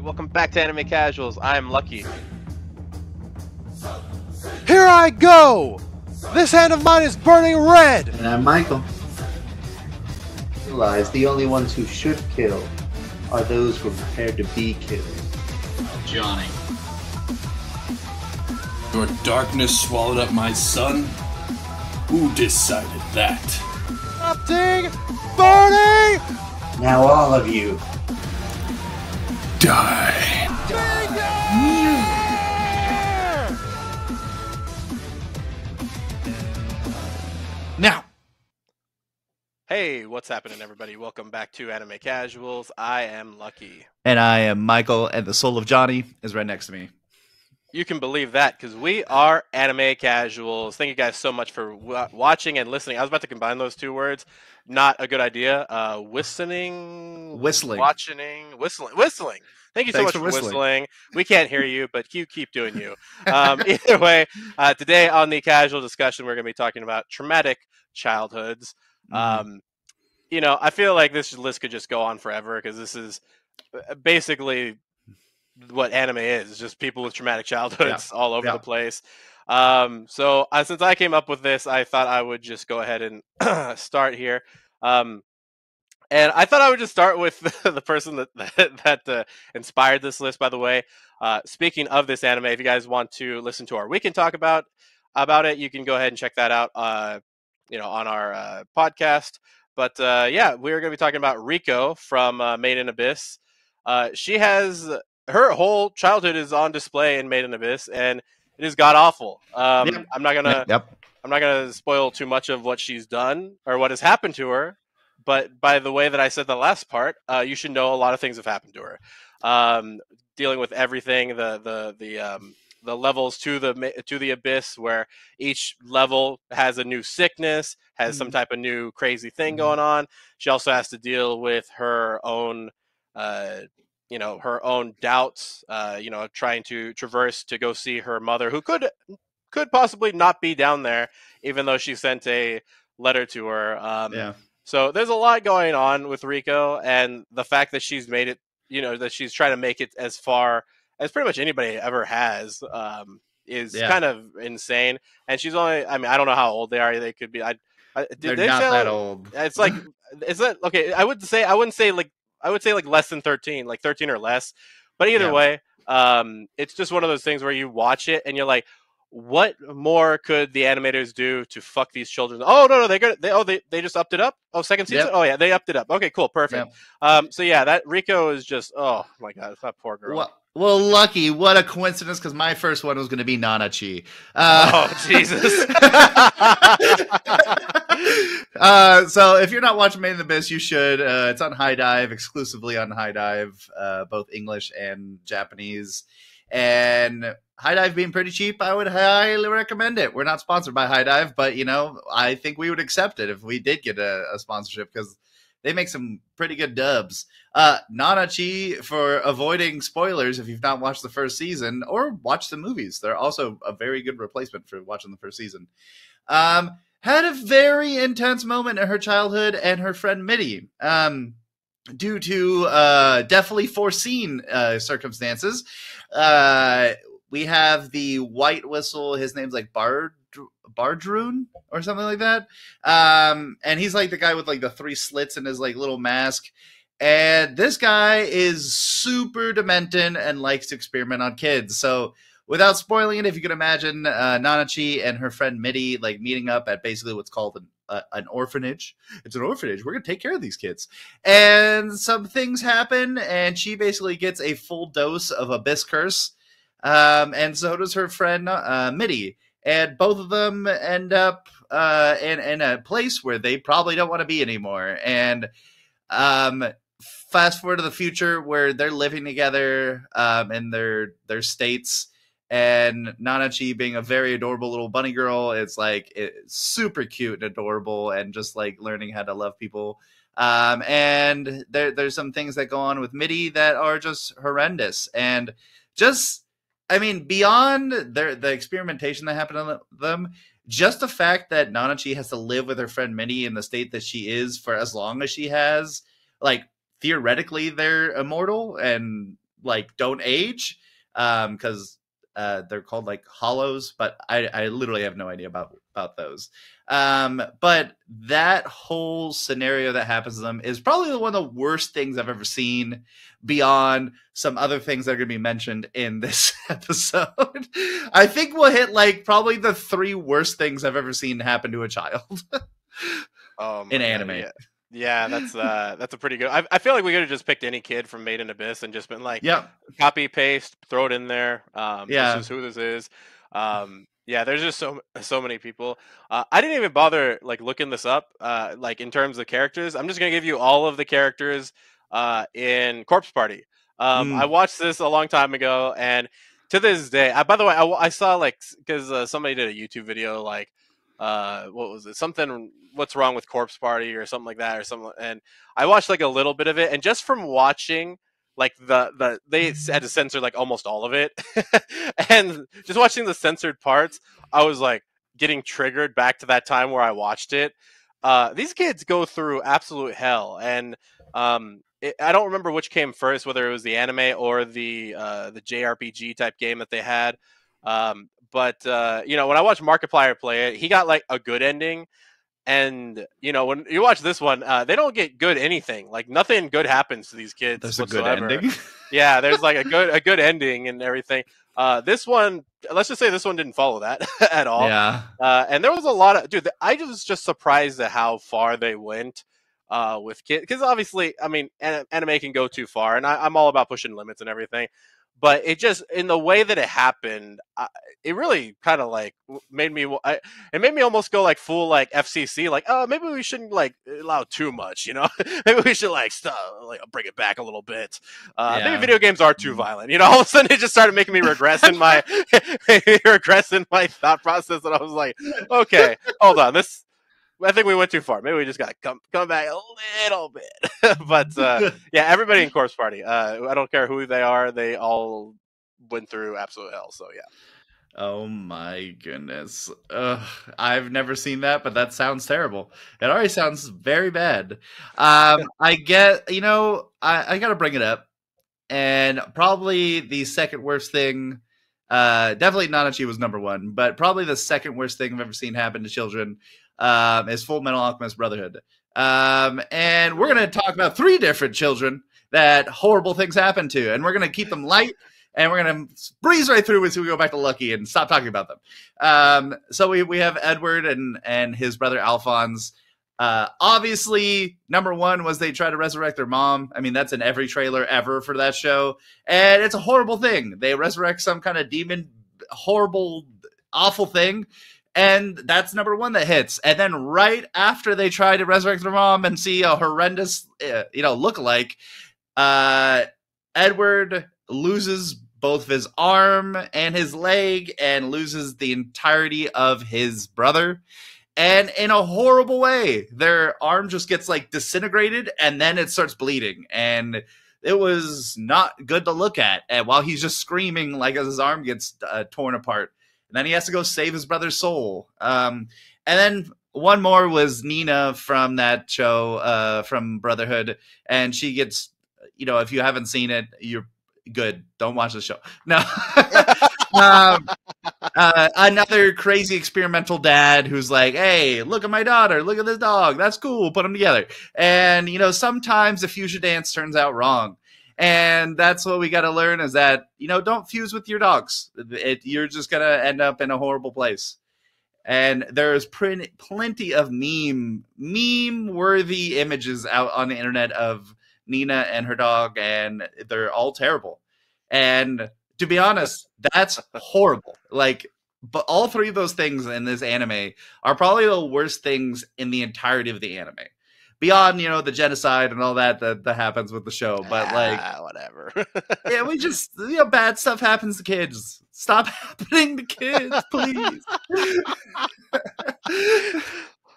Welcome back to Anime Casuals. I'm Lucky. Here I go! This hand of mine is burning red! And I'm Michael. Realize the only ones who should kill are those who are prepared to be killed. Johnny. Your darkness swallowed up my son? Who decided that? Erupting! Burning! Now all of you. Die. Now! Hey, what's happening, everybody? Welcome back to Anime Casuals. I am Lucky. And I am Michael, and the soul of Johnny is right next to me. You can believe that because we are Anime Casuals. Thank you guys so much for watching and listening. I was about to combine those two words. Not a good idea. Whistling. Thank you so much for whistling. We can't hear you, but you keep doing you. Either way, today on the casual discussion, we're going to be talking about traumatic childhoods. You know, I feel like this list could just go on forever because this is basically what anime is, just people with traumatic childhoods all over the place. So since I came up with this, I thought I would just go ahead and start here. And I thought I would just start with the person that inspired this list, by the way. Speaking of this anime, if you guys want to listen to our Weekend Talk about it, you can go ahead and check that out on our podcast. But yeah, we're going to be talking about Riko from Made in Abyss. She has her whole childhood is on display in Made in Abyss, and it is god awful. I'm not gonna spoil too much of what she's done or what has happened to her. But by the way that I said the last part, you should know a lot of things have happened to her. Dealing with everything, the levels to the abyss, where each level has a new sickness, has some type of new crazy thing going on. She also has to deal with her own, her own doubts. Trying to traverse to go see her mother, who could possibly not be down there, even though she sent a letter to her. So there's a lot going on with Riko, and the fact that she's made it, that she's trying to make it as far as pretty much anybody ever has, is kind of insane. And she's only, I don't know how old they are. They could be, They're not that old. It's like, is that, okay, I would say less than 13, like 13 or less. But either way, it's just one of those things where you watch it and you're like, what more could the animators do to fuck these children? Oh no, they just upped it up. Oh, second season. Oh yeah, they upped it up. Okay, cool, perfect. So yeah, that Riko is just, oh my god, that poor girl. Well, Lucky, what a coincidence, because my first one was going to be Nanachi. Oh Jesus. So if you're not watching Made in Abyss, you should. It's on High Dive, exclusively on High Dive, both English and Japanese. And High Dive being pretty cheap, I would highly recommend it. We're not sponsored by High Dive, but I think we would accept it if we did get a sponsorship, because they make some pretty good dubs. Nanachi, for avoiding spoilers if you've not watched the first season or watched the movies, they're also a very good replacement for watching the first season. Had a very intense moment in her childhood and her friend Mitty. Due to definitely foreseen circumstances. We have the White Whistle. His name's like Bardroon or something like that. And he's like the guy with like the 3 slits in his like little mask. And this guy is super demented and likes to experiment on kids. So without spoiling it, if you can imagine Nanachi and her friend Mitty like meeting up at basically what's called an orphanage. It's an orphanage. We're going to take care of these kids. And some things happen, and she basically gets a full dose of Abyss Curse. And so does her friend Mitty. And both of them end up in a place where they probably don't want to be anymore. And fast forward to the future where they're living together in their states. And Nanachi, being a very adorable little bunny girl, it's super cute and adorable, and just like learning how to love people. And there's some things that go on with Mitty that are just horrendous. And just, beyond the experimentation that happened on them, just the fact that Nanachi has to live with her friend Mitty in the state that she is for as long as she has, like, theoretically they're immortal, and like don't age, because they're called like hollows, but I literally have no idea about those. But that whole scenario that happens to them is probably one of the worst things I've ever seen, beyond some other things that are going to be mentioned in this episode. I think we'll hit like probably the 3 worst things I've ever seen happen to a child in anime. Yeah, that's a pretty good. I feel like we could have just picked any kid from Made in Abyss and just been like, copy paste, throw it in there. This is who this is. Yeah, there's just so many people. I didn't even bother like looking this up. Like in terms of characters, I'm just gonna give you all of the characters in Corpse Party. I watched this a long time ago, and to this day, by the way, I saw like because somebody did a YouTube video like. What was it? Something. What's wrong with Corpse Party or something like that or something? And I watched like a little bit of it, and just from watching, like they had to censor like almost all of it, and just watching the censored parts, I was like getting triggered back to that time where I watched it. These kids go through absolute hell, and I don't remember which came first, whether it was the anime or the JRPG type game that they had. But you know, when I watched Markiplier play it, he got like a good ending. And you know, when you watch this one, they don't get good anything. Like nothing good happens to these kids. There's whatsoever. a good ending. Yeah, there's like a good ending and everything. This one, let's just say this one didn't follow that at all. Yeah. And there was a lot of I was just surprised at how far they went with kids, because obviously, I mean, anime can go too far, and I'm all about pushing limits and everything. But it just, in the way that it happened, it really kind of like made me almost go like full like FCC, like, oh, maybe we shouldn't like allow too much, you know? Maybe we should like stop, like bring it back a little bit. Maybe video games are too violent, you know? All of a sudden, it just started making me regress in my thought process, and I was like, okay, hold on, I think we went too far. Maybe we just got to come back a little bit. But yeah, everybody in Corpse Party. I don't care who they are. They all went through absolute hell. So yeah. Oh my goodness. I've never seen that, but that sounds terrible. It already sounds very bad. I get, you know, I got to bring it up. And probably the second worst thing, definitely Nanachi was number 1, but probably the second worst thing I've ever seen happen to children is Full Metal Alchemist Brotherhood. And we're going to talk about 3 different children that horrible things happen to, and we're going to keep them light, and we're going to breeze right through until we go back to Lucky and stop talking about them. So we have Edward and his brother Alphonse. Obviously, number 1 was they try to resurrect their mom. I mean, that's in every trailer ever for that show, and it's a horrible thing. They resurrect some kind of demon, horrible, awful thing. And that's number 1 that hits. And then right after they try to resurrect their mom and see a horrendous, lookalike, Edward loses both of his arm and his leg and loses the entirety of his brother. And in a horrible way, their arm just gets like disintegrated and then it starts bleeding. And it was not good to look at. And while he's just screaming like as his arm gets torn apart. And then he has to go save his brother's soul. And then one more was Nina from that show, from Brotherhood. And she gets, you know, if you haven't seen it, you're good. Don't watch the show. No. Another crazy experimental dad who's like, hey, look at my daughter. Look at this dog. That's cool. Put them together. And, you know, sometimes the fusion dance turns out wrong. And that's what we got to learn is that, you know, don't fuse with your dogs. You're just going to end up in a horrible place. And there's plenty of meme-worthy images out on the internet of Nina and her dog, and they're all terrible. And to be honest, that's horrible. Like, but all 3 of those things in this anime are probably the worst things in the entirety of the anime. Beyond, you know, the genocide and all that happens with the show. But, like... whatever. Yeah, we just... You know, bad stuff happens to kids. Stop happening to kids, please.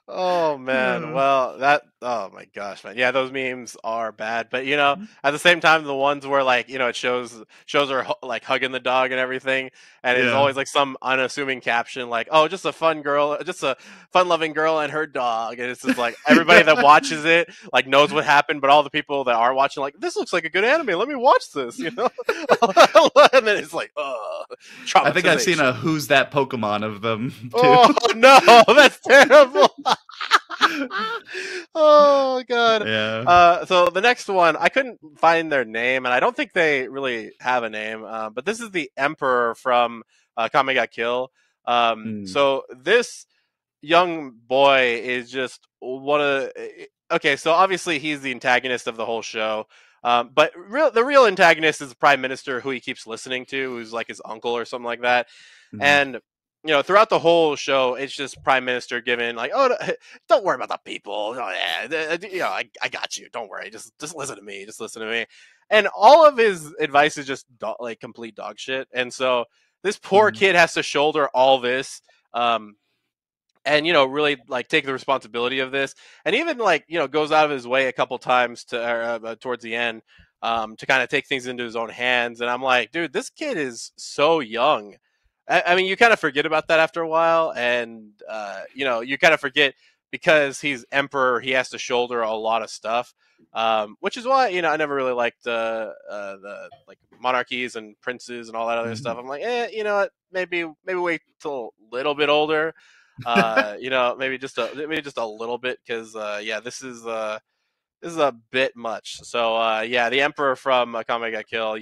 Oh, man. Well, that Oh my gosh, man. Yeah, those memes are bad. But at the same time, the ones where like, it shows her like hugging the dog and everything, and it's Yeah. always like some unassuming caption like, "Oh, just a fun girl, just a fun-loving girl and her dog." And it's just like everybody that watches it like knows what happened, but all the people that are watching like, "This looks like a good anime. Let me watch this," and then it's like, I think I've seen traumatization. a Who's That Pokemon of them too. Oh no, that's terrible. Oh god. Yeah. So the next one, I couldn't find their name, and I don't think they really have a name. But this is the Emperor from Kame ga Kill. Mm. So this young boy is just one of. Okay, so obviously he's the antagonist of the whole show. But the real antagonist is the prime minister who he keeps listening to, who's like his uncle or something like that. Mhm. And throughout the whole show, it's just prime minister giving like, "Oh, don't worry about the people. Oh, yeah, I got you. Don't worry. Just listen to me. Just listen to me." And all of his advice is just like complete dog shit. And so this poor Mhm. kid has to shoulder all this. And really like take the responsibility of this, and even like goes out of his way a couple times to towards the end to kind of take things into his own hands. And I'm like, dude, this kid is so young. I mean, you kind of forget about that after a while, and you kind of forget because he's emperor, he has to shoulder a lot of stuff, which is why I never really liked the like monarchies and princes and all that other stuff. Mhm. I'm like, you know what, maybe wait till a little bit older, maybe just a little bit, because yeah, this is a bit much. So yeah, the Emperor from Kame ga Kill,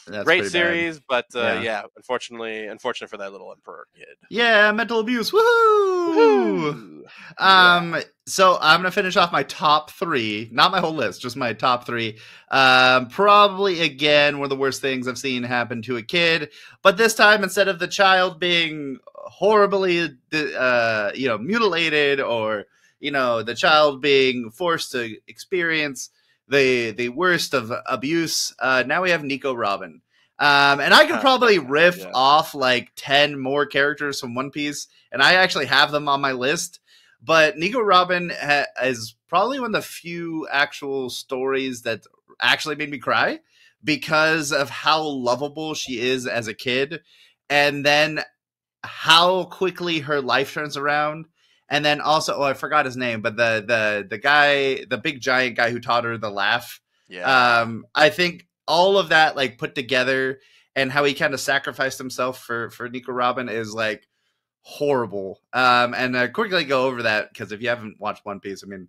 That's great pretty bad. series, but Yeah. yeah, unfortunate for that little Emperor kid. Yeah, mental abuse. Woohoo! Woohoo! Yeah. So I'm gonna finish off my top three, not my whole list, just my top three. Probably again one of the worst things I've seen happen to a kid, but this time instead of the child being horribly, mutilated, or the child being forced to experience the worst of abuse, now we have Nico Robin. And I could probably riff Yeah. off like 10 more characters from One Piece, and I actually have them on my list. But Nico Robin is probably one of the few actual stories that actually made me cry because of how lovable she is as a kid, and then how quickly her life turns around. And then also, I forgot his name, but the guy, the big giant guy who taught her the laugh. Yeah. I think all of that like put together, and how he kind of sacrificed himself for Nico Robin is like horrible. And quickly go over that, because if you haven't watched One Piece, I mean,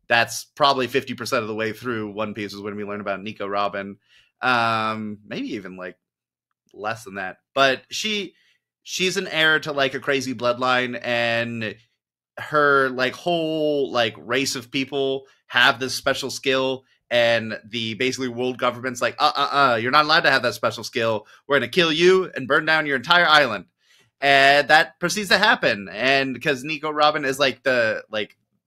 that's probably 50% of the way through One Piece is when we learn about Nico Robin. Maybe even like less than that. But she's an heir to like a crazy bloodline, and her like whole like race of people have this special skill, and the basically world government's like, you're not allowed to have that special skill. We're gonna kill you and burn down your entire island. And that proceeds to happen. And because Nico Robin is like the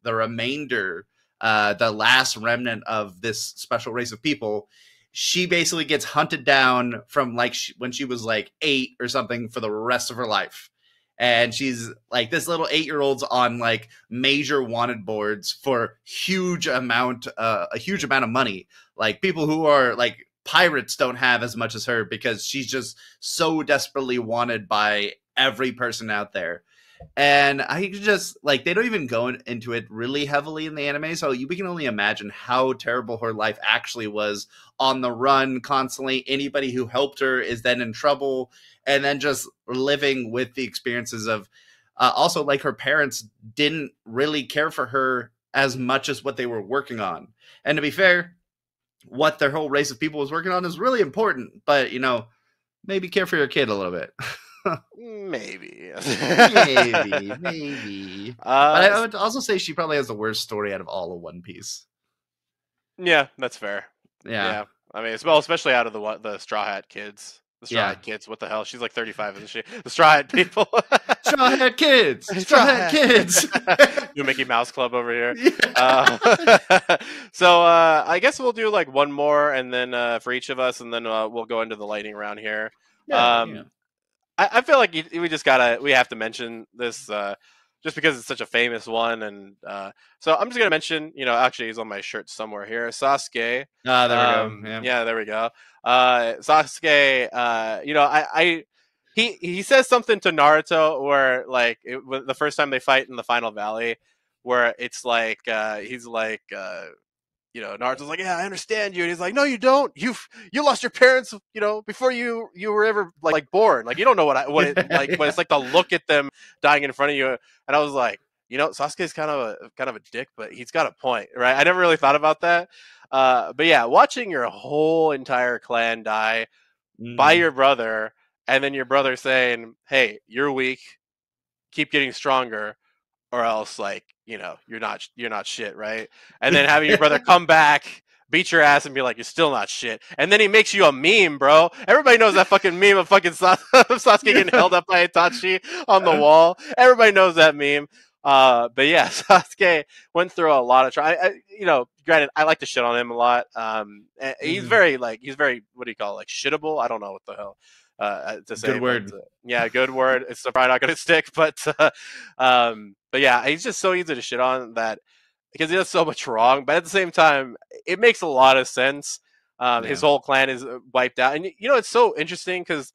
remainder, the last remnant of this special race of people, she basically gets hunted down from like when she was like 8 or something for the rest of her life. And she's like this little 8-year-old's on like major wanted boards for a huge amount of money. Like people who are like pirates don't have as much as her, because she's just so desperately wanted by every person out there. And I just like, they don't even go into it really heavily in the anime, so we can only imagine how terrible her life actually was, on the run constantly. Anybody who helped her is then in trouble, and then just living with the experiences of also like her parents didn't really care for her as much as what they were working on. And to be fair, what their whole race of people was working on is really important, but maybe care for your kid a little bit. Maybe. maybe. But I would also say she probably has the worst story out of all of One Piece. Yeah, that's fair. Yeah. I mean, especially out of the Straw Hat kids. The Straw Hat kids. What the hell? She's like 35, isn't she? The Straw Hat people. Straw Hat kids. Straw Hat kids. New Mickey Mouse Club over here. Yeah. So I guess we'll do like one more, and then for each of us, and then we'll go into the lightning round here. Yeah. I feel like we have to mention this. just because it's such a famous one. And so I'm just gonna mention, actually he's on my shirt somewhere here, Sasuke. Ah, there we go. Yeah, there we go. Sasuke. He says something to Naruto where like the first time they fight in the Final Valley, where it's like he's like. Naruto's like, yeah, I understand you, and he's like, no, you don't. You lost your parents, before you were ever like born. Like you don't know what it like what it's like to look at them dying in front of you. And I was like, Sasuke's kind of a dick, but he's got a point, right? I never really thought about that. But yeah, watching your whole entire clan die by your brother, and then your brother saying, hey, you're weak, keep getting stronger, or else like you're not shit, right? And then having your brother come back, beat your ass, and be like, you're still not shit, and then he makes you a meme, bro. Everybody knows that fucking meme of fucking Sasuke getting held up by Itachi on the wall. Everybody knows that meme. But yeah, Sasuke went through a lot of granted, I like to shit on him a lot. He's very what do you call it, like shittable? I don't know what the hell to say. Good word. Yeah, good word. It's probably not going to stick, but yeah, he's just so easy to shit on that because he does so much wrong. But at the same time, it makes a lot of sense. His whole clan is wiped out, and it's so interesting because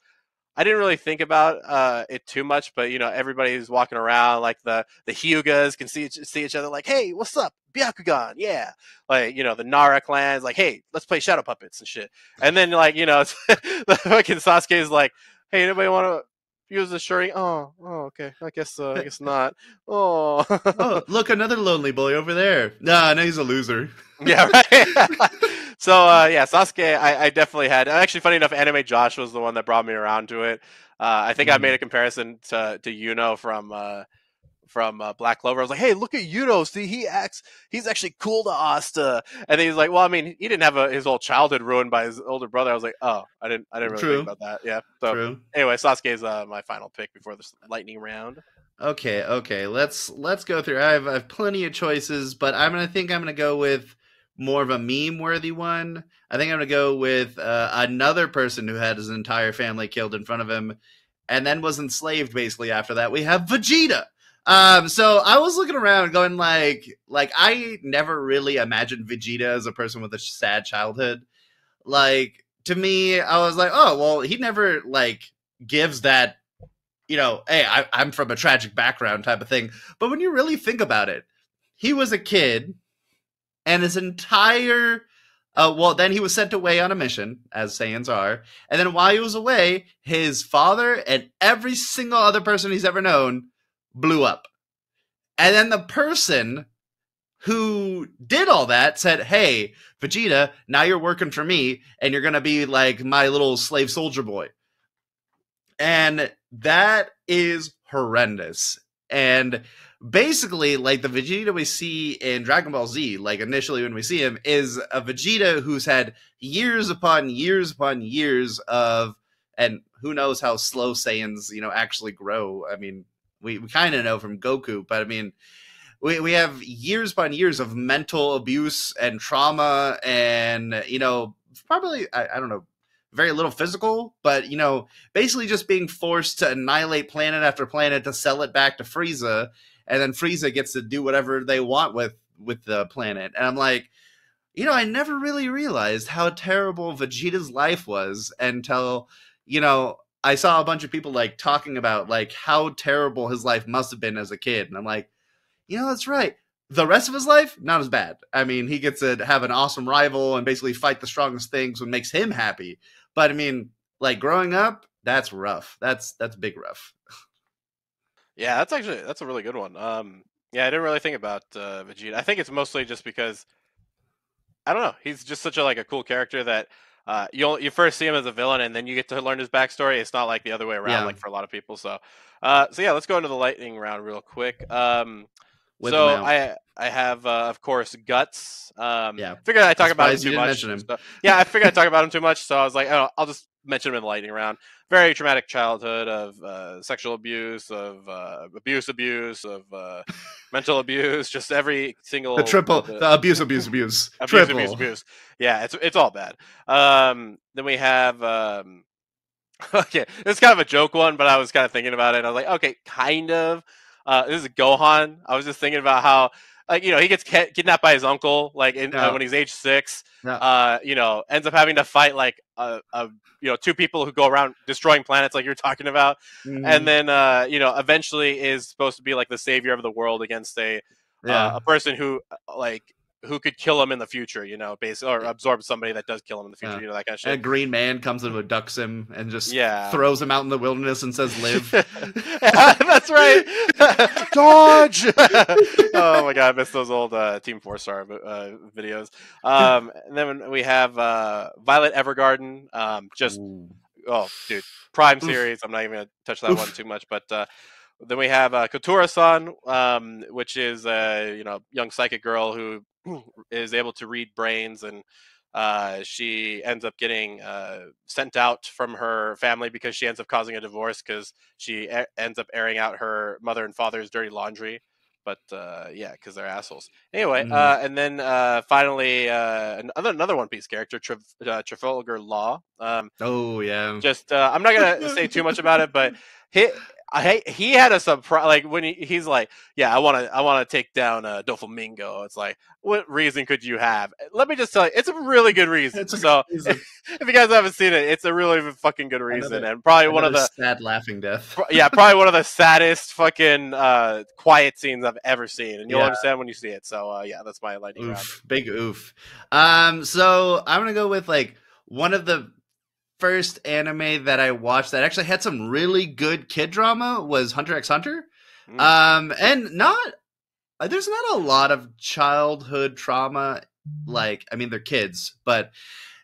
I didn't really think about it too much, but everybody's walking around like the Hyugas can see each other like, hey, what's up, Byakugan? Yeah, like the Nara clans like, hey, let's play shadow puppets and shit. And then like the fucking Sasuke is like, hey, anybody want to use the Shuri? Oh, okay, I guess not. Oh, look, another lonely boy over there. Nah, no, he's a loser. Yeah, right. So yeah, Sasuke, I definitely had. Actually, funny enough, Anime Josh was the one that brought me around to it. I think I made a comparison to Yuno from Black Clover. I was like, hey, look at Yuno. See, he's actually cool to Asta. And then he's like, well, I mean, he didn't have his whole childhood ruined by his older brother. I was like, oh, I didn't really think about that. Yeah. So anyway, Sasuke is my final pick before this lightning round. Okay. Let's go through. I have plenty of choices, but I'm gonna go with more of a meme-worthy one. I think I'm going to go with another person who had his entire family killed in front of him and then was enslaved basically after that. We have Vegeta. So I was looking around going like I never really imagined Vegeta as a person with a sad childhood. Like, to me, I was like, oh, well, he never like gives that, hey, I'm from a tragic background type of thing. But when you really think about it, he was a kid. And his entire, then he was sent away on a mission, as Saiyans are. And then while he was away, his father and every single other person he's ever known blew up. And then the person who did all that said, hey, Vegeta, now you're working for me, and you're going to be like my little slave soldier boy. And that is horrendous. And basically, like the Vegeta we see in Dragon Ball Z, like initially when we see him, is a Vegeta who's had years upon years upon years of, and who knows how slow Saiyans, actually grow. I mean, we kind of know from Goku, but I mean, we have years upon years of mental abuse and trauma and, probably, I don't know, very little physical, but, basically just being forced to annihilate planet after planet to sell it back to Frieza. And then Frieza gets to do whatever they want with the planet. And I'm like, I never really realized how terrible Vegeta's life was until, I saw a bunch of people like talking about like how terrible his life must have been as a kid. And I'm like, that's right. The rest of his life, not as bad. I mean, he gets to have an awesome rival and basically fight the strongest things, what makes him happy. But I mean, like growing up, that's rough. That's big rough. Yeah, that's a really good one. Yeah, I didn't really think about Vegeta. I think it's mostly just because I don't know. He's just such a cool character that you first see him as a villain and then you get to learn his backstory. It's not like the other way around, like for a lot of people. So yeah, let's go into the lightning round real quick. I have of course Guts. Figured I'd talk about him too much. Yeah, I figured I'd talk about him too much, so I was like, oh, I'll just mention him in the lightning round. Very traumatic childhood of sexual abuse, of abuse, of mental abuse, just every single the abuse. Abuse. Yeah, it's all bad. Then we have okay, it's kind of a joke one, but I was kind of thinking about it. And I was like, okay, kind of. This is Gohan. I was just thinking about how, like, he gets kidnapped by his uncle, like when he's age 6. Ends up having to fight like two people who go around destroying planets, like you're talking about, and then eventually is supposed to be like the savior of the world against a person who could kill him in the future, basically, or absorb somebody that does kill him in the future, that kind of shit. And Green Man comes and abducts him and just throws him out in the wilderness and says, "Live." That's right. Dodge. Oh my god, I miss those old Team 4-Star videos. And then we have Violet Evergarden. Prime series. I'm not even gonna touch that one too much, but. Then we have Kotura-san, which is a young psychic girl who is able to read brains, and she ends up getting sent out from her family because she ends up causing a divorce because she ends up airing out her mother and father's dirty laundry. But because they're assholes. Anyway, and then finally another One Piece character, Trafalgar Law. Just I'm not gonna say too much about it, but he had a surprise, like when he's like, I want to take down Doflamingo. It's like, what reason could you have? Let me just tell you, it's a really good reason. If you guys haven't seen it, it's a really fucking good reason, and probably one of the sad laughing death. Probably one of the saddest fucking quiet scenes I've ever seen, and you'll understand when you see it. So that's my lightning round. Big oof. So I'm gonna go with like one of the first anime that I watched that actually had some really good kid drama was Hunter x Hunter. And there's not a lot of childhood trauma. Like, I mean, they're kids, but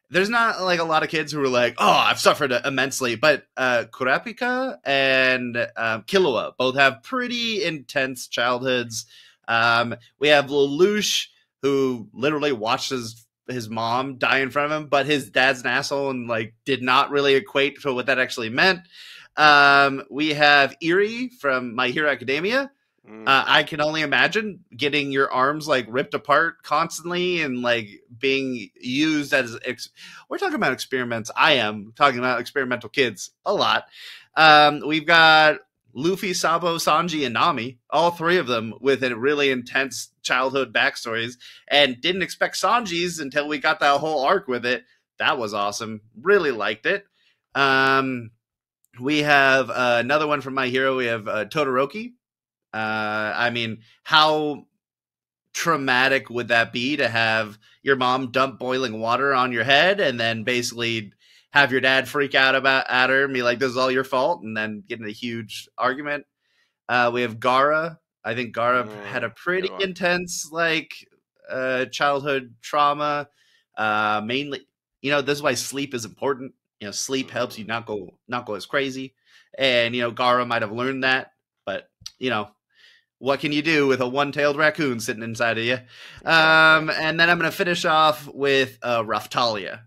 there's not like a lot of kids who are like, oh, I've suffered immensely. But Kurapika and Killua both have pretty intense childhoods. We have Lelouch, who literally watches his mom die in front of him, but his dad's an asshole and like did not really equate to what that actually meant. We have Eri from My Hero Academia. I can only imagine getting your arms like ripped apart constantly and like being used as we're talking about experiments. I am talking about experimental kids a lot. We've got Luffy, Sabo, Sanji, and Nami, all three of them with a really intense childhood backstories, and didn't expect Sanji's until we got that whole arc with it. That was awesome. Really liked it. We have another one from My Hero. We have Todoroki. I mean, how traumatic would that be to have your mom dump boiling water on your head and then basically have your dad freak out at her and be like, this is all your fault, and then get in a huge argument. We have Gaara. I think Gaara had a pretty intense childhood trauma. Mainly, this is why sleep is important. Sleep helps you not go as crazy. And Gaara might have learned that, but what can you do with a one-tailed raccoon sitting inside of you? And then I'm going to finish off with Raphtalia.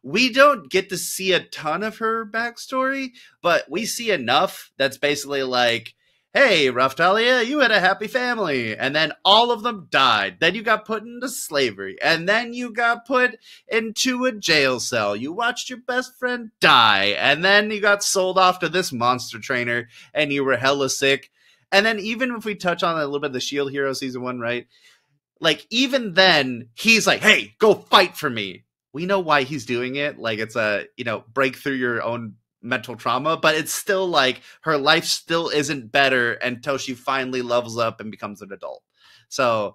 We don't get to see a ton of her backstory, but we see enough that's basically like, hey, Raphtalia, you had a happy family, and then all of them died. Then you got put into slavery, and then you got put into a jail cell. You watched your best friend die, and then you got sold off to this monster trainer, and you were hella sick. And then even if we touch on a little bit of the Shield Hero Season 1, right? Like, even then, he's like, hey, go fight for me. We know why he's doing it. Like, it's a, break through your own mental trauma, but it's still like her life still isn't better until she finally levels up and becomes an adult. So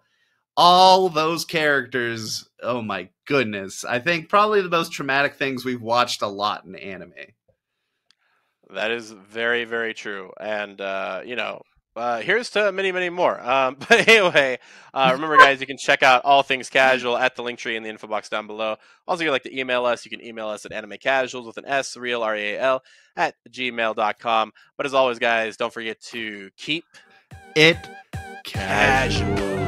all those characters, oh my goodness. I think probably the most traumatic things we've watched a lot in anime. That is very, very true. And, here's to many, many more. But anyway, remember, guys, you can check out All Things Casual at the link tree in the info box down below. Also, if you'd like to email us, you can email us at animecasuals with an S, real, REAL, at gmail.com. But as always, guys, don't forget to keep it casual.